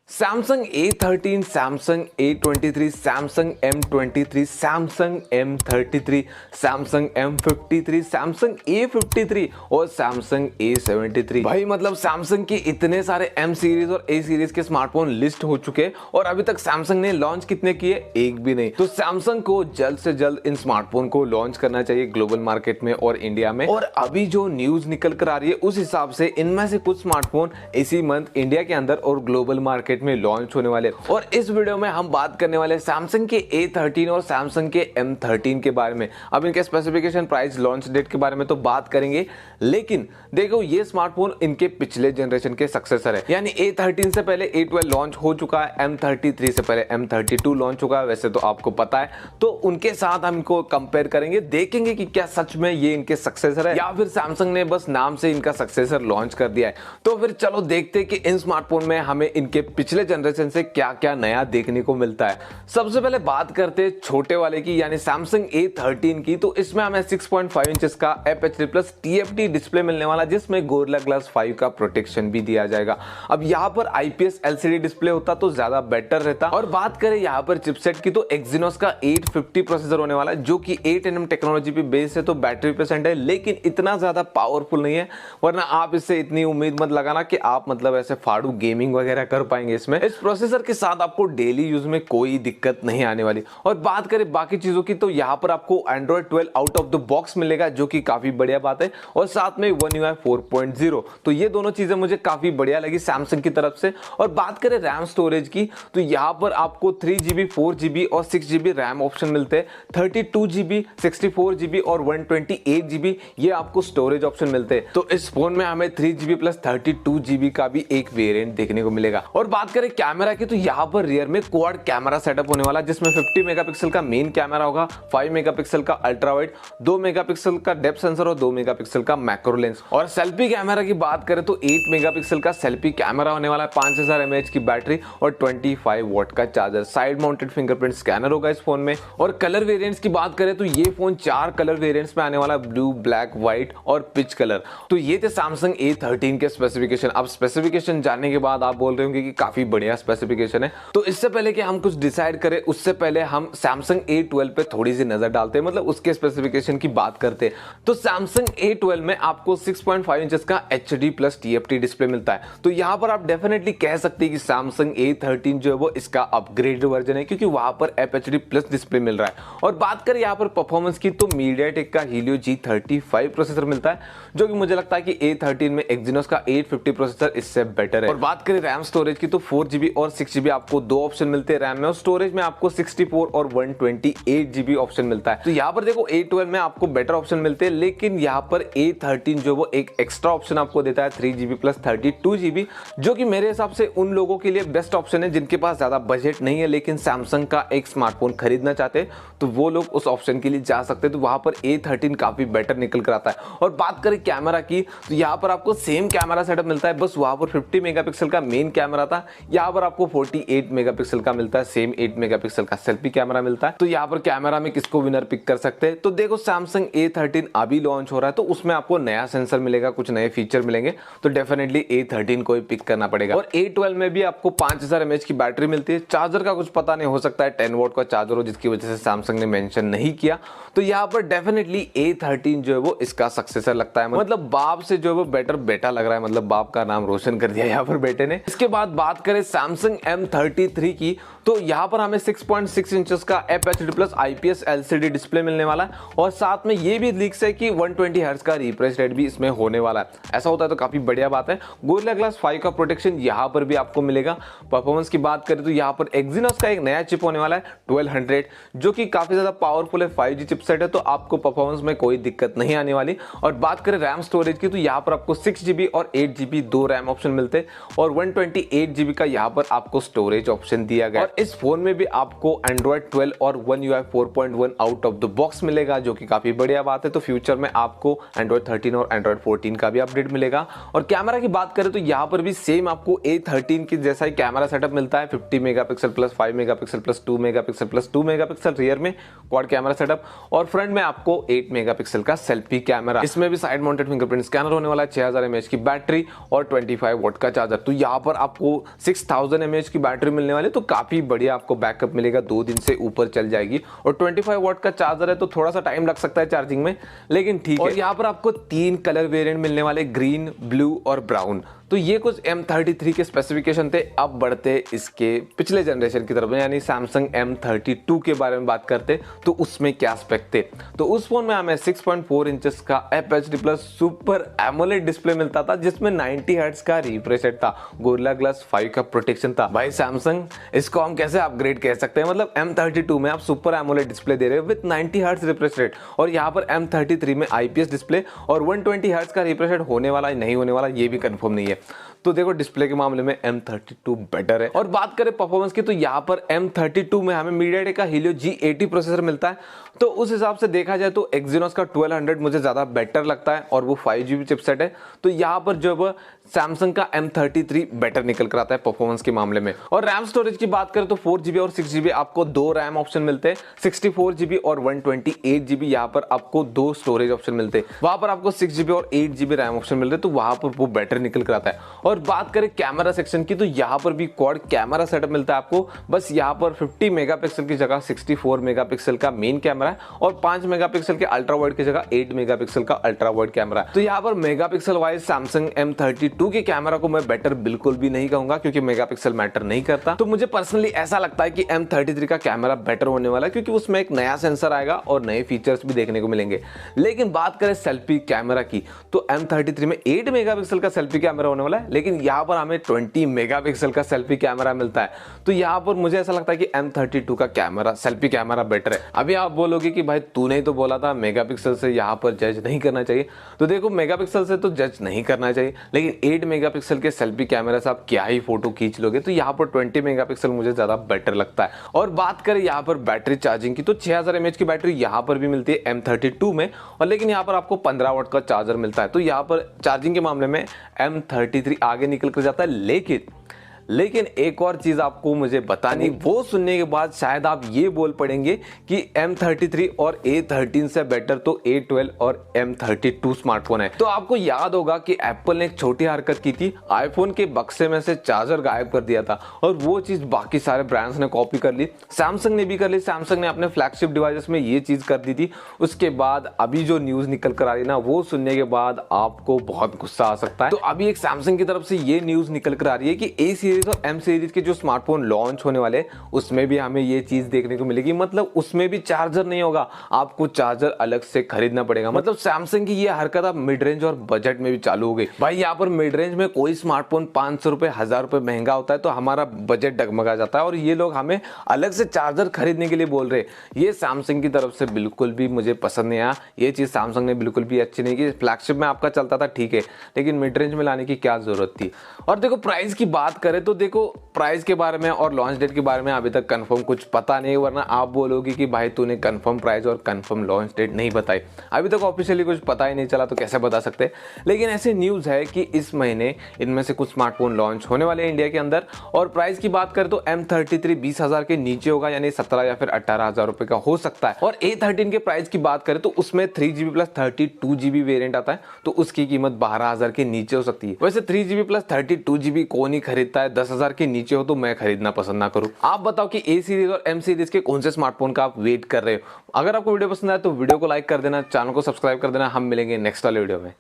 Samsung A13, Samsung A23, Samsung M23, Samsung M33, Samsung M53, Samsung A53 और Samsung A73। भाई मतलब Samsung के इतने सारे M सीरीज और A सीरीज के स्मार्टफोन लिस्ट हो चुके हैं और अभी तक सैमसंग ने लॉन्च कितने किए? एक भी नहीं। तो सैमसंग को जल्द से जल्द इन स्मार्टफोन को लॉन्च करना चाहिए ग्लोबल मार्केट में और इंडिया में। और अभी जो न्यूज निकल कर आ रही है उस हिसाब से इनमें से कुछ स्मार्टफोन इसी मंथ इंडिया के अंदर और ग्लोबल मार्केट में लॉन्च होने वाले। और इस वीडियो में हम बात करने वाले सैमसंग के A13 और सैमसंग के M13 के बारे में। अब इनके स्पेसिफिकेशन, प्राइस, लॉन्च डेट के बारे में तो बात करेंगे, लेकिन देखो ये स्मार्टफोन इनके पिछले जनरेशन के सक्सेसर है। यानी A13 से पहले A12 लॉन्च हो चुका है, M33 से पहले M32 लॉन्च होगा, वैसे तो आपको पता है। तो उनके साथ हम इनको कंपेयर करेंगे, देखेंगे कि क्या सच में ये इनके सक्सेसर है या फिर सैमसंग ने बस नाम से इनका सक्सेसर लॉन्च कर दिया है। तो फिर चलो देखते हैं कि इन स्मार्टफोन में हमें इनके पिछले जनरेशन से क्या क्या नया देखने को मिलता है। सबसे पहले बात करते हैं छोटे वाले की, यानी सैमसंग A13 की। तो इसमें हमें 6.5 इंचेस का FHD प्लस TFT डिस्प्ले मिलने वाला, जिसमें गोरिल्ला ग्लास 5 का प्रोटेक्शन भी दिया जाएगा। अब यहाँ पर IPS LCD डिस्प्ले होता तो ज्यादा बेटर रहता। और बात करें यहाँ पर चिपसेट की, तो Exynos का 850 प्रोसेसर होने वाला है, जो कि 8nm टेक्नोलॉजी पे बेस है। तो बैटरी परसेंट है, लेकिन इतना ज्यादा पावरफुल नहीं है, वरना आप इससे इतनी उम्मीद मत लगाना कि आप मतलब ऐसे फाड़ू गेमिंग वगैरह कर पाएंगे इसमें। इस प्रोसेसर के साथ आपको डेली यूज में कोई दिक्कत नहीं आने वाली। और बात करें बाकी चीजों की, तो यहाँ पर आपको Android 12 out of the box मिलेगा, जो कि काफी बढ़िया बात है। और साथ में One UI 4.0, तो ये दोनों चीजें मुझे काफी बढ़िया लगी सैमसंग की तरफ से। और बात करें रैम स्टोरेज की, तो यहाँ पर आपको 3GB, 4GB और 6GB रैम ऑप्शन मिलते हैं। 32GB, 64GB और 128GB ये आपको स्टोरेज ऑप्शन मिलते हैं। तो इस फोन में हमें 3GB प्लस 32GB का भी एक वेरिएंट देखने को मिलेगा। और बात करें कैमरा की, तो यहाँ पर रियर में क्वाड कैमरा सेटअप होने वाला, जिसमें 50 मेगापिक्सल का मेन कैमरा होगा, 5 मेगापिक्सल का अल्ट्रा वाइड, 2 मेगापिक्सल का डेप्थ सेंसर और 2 मेगापिक्सल का मैक्रो लेंस। और सेल्फी कैमरा की बात करें तो 8 मेगापिक्सल का सेल्फी कैमरा होने वाला है, 5000 mAh की बैटरी और 25 वॉट का charger. Side mounted fingerprint scanner होगा इस फोन में। और कलर वेरिएंट्स की बात करें तो ये फोन 4 कलर वेरिएंट्स में आने वाला, ब्लू, ब्लैक, व्हाइट और पिच कलर। तो ये थे सैमसंग A13 के स्पेसिफिकेशन। अब स्पेसिफिकेशन जानने के बाद आप बोल रहे होंगे कि काफी बढ़िया स्पेसिफिकेशन है। तो इससे पहले कि हम कुछ डिसाइड करें, उससे पहले हम सैमसंग A12 पे थोड़ी सी नजर डालते हैं, मतलब उसके स्पेसिफिकेशन की बात करते हैं। तो सैमसंग A12 में आपको 6.5 इंचेस का HD प्लस TFT डिस्प्ले मिलता है। तो यहाँ पर आप डेफिनेटली कह सकते हैं कि सैमसंग A13 जो है वो इसका अपग्रेड वर्जन है, क्योंकि वहां पर FHD प्लस डिस्प्ले मिल रहा है। और बात करें यहाँ पर परफॉर्मेंस की, तो MediaTek का Helio G35 प्रोसेसर मिलता है, जो कि मुझे लगता है कि A13 में Exynos का 850 प्रोसेसर इससे बेटर है। और बात करें रैम स्टोरेज की, तो 4GB और 6GB आपको दो ऑप्शन मिलते हैं रैम में, और स्टोरेज में आपको 64 और 128GB ऑप्शन मिलता है। तो यहाँ पर देखो A12 में आपको बेटर ऑप्शन मिलते हैं, लेकिन यहाँ पर A13 जो वो एक एक्स्ट्रा ऑप्शन आपको देता है 3GB प्लस 32GB, जो कि मेरे हिसाब से उन लोगों के लिए बेस्ट ऑप्शन है जिनके पास ज्यादा बजट नहीं है लेकिन सैमसंग का एक स्मार्टफोन खरीदना चाहते हैं, तो वो लोग उस ऑप्शन के लिए जा सकते हैं। तो वहां पर A13 काफी बेटर निकल कर आता है। और बात करें कैमरा की, तो यहाँ पर आपको सेम कैमरा सेटअप मिलता है, बस वहां पर 50 मेगापिक्सल का मेन कैमरा था, यहाँ पर आपको 48 मेगापिक्सल का मिलता है, सेम 8 मेगापिक्सल का सेल्फी कैमरा मिलता है। तो यहाँ पर कैमरा में किसको विनर पिक कर सकते हैं? तो देखो सैमसंग A13 अभी लॉन्च हो रहा है, तो उसमें आपको नया सेंसर मिलेगा, कुछ नए फीचर मिलेंगे, तो डेफिनेटली A13 को ही पिक करना पड़ेगा। और A12 में भी आपको 5000 mAh की बैटरी मिलती है। चार्जर का कुछ पता नहीं, हो सकता है 10 वॉट का चार्जर हो, जिसकी वजह से सैमसंग ने मेंशन नहीं किया। तो यहाँ पर डेफिनेटली A13 जो है वो इसका सक्सेसर लगता है, मतलब बाप से जो है वो बेटर बेटा लग रहा है, मतलब बाप का नाम रोशन कर दिया यहाँ पर बेटे ने। इसके बाद बात करें सैमसंग M33 की, तो यहाँ पर हमें 6.6 इंचेस का FHD plus IPS LCD display मिलने वाला है। और साथ में ये भी लीक्स है कि 120 हर्ट्ज का रिफ्रेश रेट भी इसमें होने वाला है। ऐसा होता है तो काफी बढ़िया बात है। गोरिल्ला ग्लास 5 का प्रोटेक्शन यहाँ पर भी आपको मिलेगा। परफॉर्मेंस की बात करें तो यहाँ पर Exynos का एक नया चिप होने वाला है 1200, जो कि काफी ज्यादा पावरफुल है, 5G चिपसेट है, तो आपको परफॉर्मेंस में कोई दिक्कत नहीं आने वाली। और बात करें रैम स्टोरेज की, तो यहाँ पर आपको 6GB और 8GB दो रैम ऑप्शन मिलते हैं, और 128GB का यहाँ पर आपको स्टोरेज ऑप्शन दिया गया। और इस फोन में भी आपको Android 12 और One UI 4.1 out of the box मिलेगा, जो कि काफी बढ़िया बात है। तो फ्यूचर में आपको Android 13 और Android 14 का भी अपडेट मिलेगा। और कैमरा की बात करें तो यहाँ पर भी सेम आपको A13 की जैसा ही कैमरा सेटअप मिलता है, 50 megapixel plus 5 megapixel plus 2 megapixel plus 2 megapixel rear में क्वाड कैमरा सेटअप, और फ्रंट में आपको 8 मेगापिक्सल का सेल्फी कैमरा। इसमें भी साइड माउंटेड फिंगरप्रिंट स्कैनर होने वाला है, 6000 mAh की बैटरी और 25 वॉट का चार्जर। तो यहाँ पर आपको 6000 mAh की बैटरी मिलने वाली, तो काफी बढ़िया आपको बैकअप मिलेगा, 2 दिन से ऊपर चल जाएगी। और 25 वाट का चार्जर है तो थोड़ा सा टाइम लग सकता है चार्जिंग में, लेकिन ठीक है। और यहाँ पर आपको 3 कलर वेरिएंट मिलने वाले, ग्रीन, ब्लू और ब्राउन। तो ये कुछ M33 के स्पेसिफिकेशन थे। अब बढ़ते इसके पिछले जनरेशन की तरफ, यानी सैमसंग M32 के बारे में बात करते तो उसमें क्या स्पेक थे। तो उस फोन में हमें 6.4 इंचेस का FHD plus super AMOLED display मिलता था, जिसमें 90 हर्ट्ज का रिफ्रेश रेट था, गोरिल्ला ग्लास 5 का प्रोटेक्शन था। भाई सैमसंग, इसको हम कैसे अपग्रेड कह सकते हैं। मतलब M32 में आप सुपर एमोलेड डिस्प्ले दे रहे हो विद 90 हर्ट्ज रिफ्रेश रेट, और यहाँ पर M33 में IPS डिस्प्ले और 120 हर्ट्ज का रिफ्रेश रेट होने वाला नहीं होने वाला ये भी कंफर्म नहीं है। तो देखो डिस्प्ले के मामले में M32 बेटर है। और बात करें परफॉर्मेंस की, तो यहाँ पर M32 में हमें मीडियाटेक का Helio G80 प्रोसेसर मिलता है। तो उस हिसाब से देखा जाए तो Exynos का 1200 मुझे ज्यादा बेटर लगता है, और वो 5GB चिपसेट है। तो यहाँ पर जो सैमसंग का M33 बेटर निकल कर आता है परफॉर्मेंस के मामले में। और रैम स्टोरेज की बात करें तो 4GB और 6GB आपको 2 रैम ऑप्शन मिलते हैं, 64GB और 128GB यहाँ पर आपको 2 स्टोरेज ऑप्शन मिलते हैं। वहां पर आपको 6GB और 8GB रैम ऑप्शन मिल रहे हैं, तो वहां पर वो बेटर निकल कर आता है। और बात करें कैमरा सेक्शन की, तो यहाँ पर भी क्वाड कैमरा सेटअप मिलता है आपको। बस यहाँ पर 50 मेगापिक्सल की जगह 64 मेगापिक्सल का मेन कैमरा है, और 5 मेगापिक्सल के अल्ट्रा वाइड की जगह 8 मेगापिक्सल का अल्ट्रा वाइड कैमरा है। तो यहाँ पर मेगापिक्सल वाइज सैमसंग M32 के कैमरा को मैं बेटर बिल्कुल भी नहीं कहूंगा, क्योंकि मेगापिक्सल मैटर नहीं करता। तो मुझे पर्सनली ऐसा लगता है कि M33 का कैमरा बेटर होने वाला है, क्योंकि उसमें एक नया सेंसर आएगा और नए फीचर्स भी देखने को मिलेंगे। लेकिन बात करें सेल्फी कैमरा की, तो M33 में 8 मेगापिक्सल का सेल्फी कैमरा होने वाला है, लेकिन यहाँ पर हमें 20 मेगापिक्सल का सेल्फी कैमरा मिलता है। तो यहाँ पर मुझे ऐसा लगता है कि M32 का कैमरा, सेल्फी कैमरा बेटर है। अभी आप बोलोगे कि भाई तूने तो बोला था मेगापिक्सल से यहाँ पर जज नहीं करना चाहिए। तो देखो मेगापिक्सल से तो जज नहीं करना चाहिए, लेकिन 8 मेगापिक्सल के सेल्फी कैमरा से आप क्या ही फोटो खींच लोगे। तो यहाँ पर 20 मेगापिक्सल मुझे ज्यादा बेटर लगता है। और बात करें यहाँ पर बैटरी चार्जिंग की, तो 6000 mAh की बैटरी यहाँ पर भी मिलती है M32 में, और लेकिन यहाँ पर आपको 15 वाट का चार्जर मिलता है। तो यहाँ पर चार्जिंग के मामले में M33 आगे निकल कर जाता है। लेकिन एक और चीज आपको मुझे बतानी, वो सुनने के बाद शायद आप ये बोल पड़ेंगे कि M33 और A13 से बेटर तो A12 और M32 स्मार्टफोन है। तो आपको याद होगा कि एप्पल ने एक छोटी हरकत की थी, आईफोन के बक्से में से चार्जर गायब कर दिया था, और वो चीज बाकी सारे ब्रांड्स ने कॉपी कर ली, सैमसंग ने भी कर ली। सैमसंग ने अपने फ्लैगशिप डिवाइसेस में ये चीज कर दी थी। उसके बाद अभी जो न्यूज निकल कर आ रही ना, वो सुनने के बाद आपको बहुत गुस्सा आ सकता है। तो अभी एक सैमसंग की तरफ से ये न्यूज निकल कर आ रही है कि A सीरीज और M सीरीज के जो स्मार्टफोन लॉन्च होने वाले, उसमें भी हमें ये चीज देखने को मिलेगी। मतलब उसमें भी चार्जर नहीं होगा, आपको चार्जर अलग से खरीदना पड़ेगा। मतलब सैमसंग की ये हरकत अब मिड रेंज और बजट में भी चालू हो गई। भाई यहाँ पर मिड रेंज में कोई स्मार्टफोन 500 रुपए, 1000 रुपए महंगा होता है, तो हमारा बजट डगमगा जाता है, और ये लोग हमें अलग से चार्जर खरीदने के लिए बोल रहे। ये सैमसंग की तरफ से बिल्कुल भी मुझे पसंद नहीं आया। ये चीज सैमसंग ने बिल्कुल भी अच्छी नहीं की। फ्लैगशिप में आपका चलता था ठीक है, लेकिन मिड रेंज में लाने की क्या जरूरत थी। और देखो प्राइस की बात करें तो देखो प्राइस के बारे में और लॉन्च डेट के बारे में अभी तक कंफर्म कुछ पता नहीं, वरना आप बोलोगे कि भाई तूने कंफर्म प्राइस और कंफर्म लॉन्च डेट नहीं बताई। अभी तक ऑफिशियली कुछ पता ही नहीं चला, तो कैसे बता सकते। लेकिन ऐसी न्यूज है कि इस महीने इनमें से कुछ स्मार्टफोन लॉन्च होने वाले हैं इंडिया के अंदर। और प्राइस की बात करें तो M33 20,000 के नीचे होगा, यानी 17 या फिर 18,000 रुपए का हो सकता है। और A13 के प्राइस की बात करें तो उसमें 3GB प्लस 32GB वेरिएंट आता है, तो उसकी कीमत 12,000 के नीचे हो सकती है। वैसे 3GB प्लस 32GB कौन ही खरीदता है, 10,000 के नीचे हो तो मैं खरीदना पसंद ना करूं। आप बताओ कि A सीरीज और M सीरीज के कौन से स्मार्टफोन का आप वेट कर रहे हो। अगर आपको वीडियो पसंद आए तो वीडियो को लाइक कर देना, चैनल को सब्सक्राइब कर देना। हम मिलेंगे नेक्स्ट वाले वीडियो में।